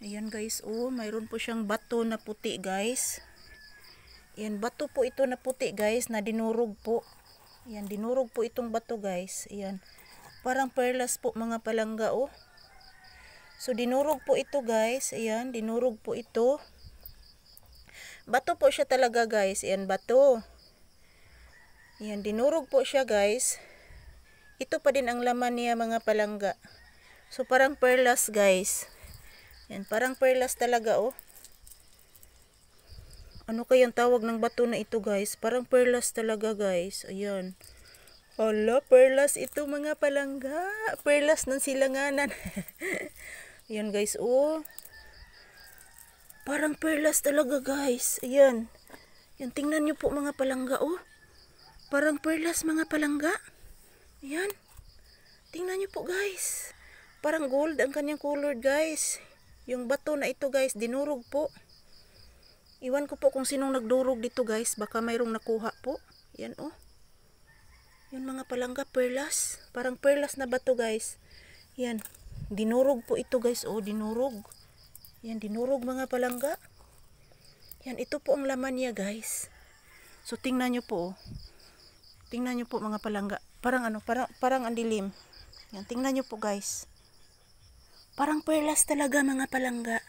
Ayan guys, oh, mayroon po siyang bato na puti guys. Ayan, bato po ito na puti guys, na dinurog po. Ayan, dinurog po itong bato guys. Ayan, parang perlas po mga palangga, oh. So, dinurog po ito guys. Ayan, dinurog po ito. Bato po siya talaga guys. Ayan, bato. Ayan, dinurog po siya guys. Ito pa din ang laman niya mga palangga. So, parang perlas guys. Ayan, parang perlas talaga, oh. Ano kayang tawag ng bato na ito guys? Parang perlas talaga guys. Ayan. Hala, perlas ito mga palangga. Perlas ng silanganan. Ayan guys, oh. Parang perlas talaga guys. Ayan. Ayan, tingnan nyo po mga palangga, oh. Parang perlas mga palangga. Ayan. Tingnan nyo po guys. Parang gold ang kanyang color guys. Yung bato na ito guys, dinurog po. Iwan ko po kung sinong nagdurog dito guys. Baka mayroong nakuha po. Yan, oh. Yan mga palangga, perlas. Parang perlas na bato guys. Yan. Dinurog po ito guys, oh. Dinurog. Yan, dinurog mga palangga. Yan, ito po ang laman niya guys. So, tingnan nyo po, oh. Tingnan nyo po mga palangga. Parang ano, parang ang dilim. Yan, tingnan nyo po guys. Parang perlas talaga mga palangga.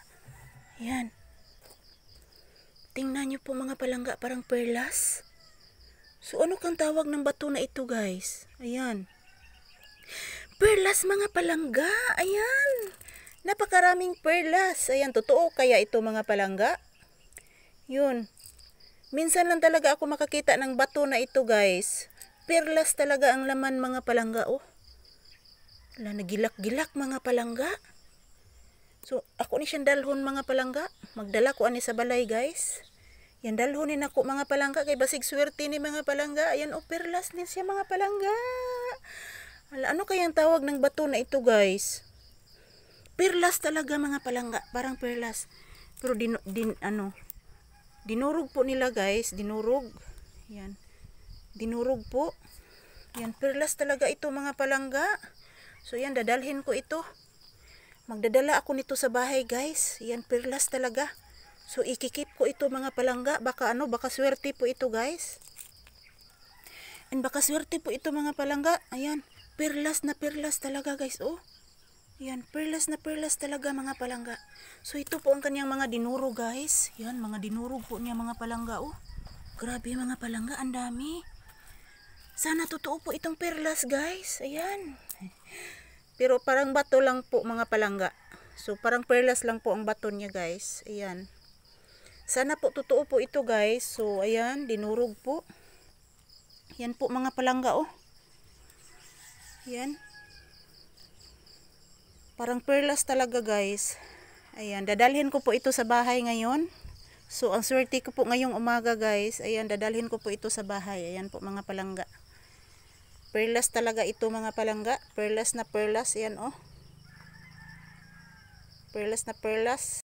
Yan. Tingnan nyo po mga palangga, parang perlas. So, ano kang tawag ng bato na ito guys? Ayan. Perlas mga palangga. Ayan. Napakaraming perlas. Ayan, totoo kaya ito mga palangga? Yun. Minsan lang talaga ako makakita ng bato na ito guys. Perlas talaga ang laman mga palangga, oh. Wala, nagilak-gilak mga palangga. So, ako ni siyang dalhon mga palangga. Magdala ko ani sa balay guys. Yan, dalhonin ako mga palangga. Kay basig swerte ni mga palangga. Ayan, oh, perlas din siya mga palangga. Wala, ano kayang tawag ng bato na ito guys? Perlas talaga mga palangga. Parang perlas. Pero dinurog po nila guys. Dinurog. Yan. Dinurog po. Yan, perlas talaga ito mga palangga. So, yan, dadalhin ko ito. Magdadala ako nito sa bahay guys. Yan, perlas talaga. So, ikikip ko ito mga palangga. Baka swerte po ito guys. And baka swerte po ito mga palangga. Ayan, perlas na perlas talaga guys, oh. Yan, perlas na perlas talaga mga palangga. So, ito po ang kanyang mga dinurog guys. Yan, mga dinurog po niya mga palangga, oh. Grabe mga palangga, ang dami. Sana totoo po itong perlas guys. Ayan. Pero parang bato lang po mga palangga. So, parang perlas lang po ang bato niya guys. Ayan. Sana po totoo po ito guys. So, ayan, dinurog po. Yan po mga palangga, oh. Yan. Parang perlas talaga guys. Ayan, dadalhin ko po ito sa bahay ngayon. So, ang swerte ko po ngayong umaga guys. Ayan, dadalhin ko po ito sa bahay. Ayan po mga palangga. Perlas talaga ito mga palangga. Perlas na perlas. Ayan, oh. Perlas na perlas.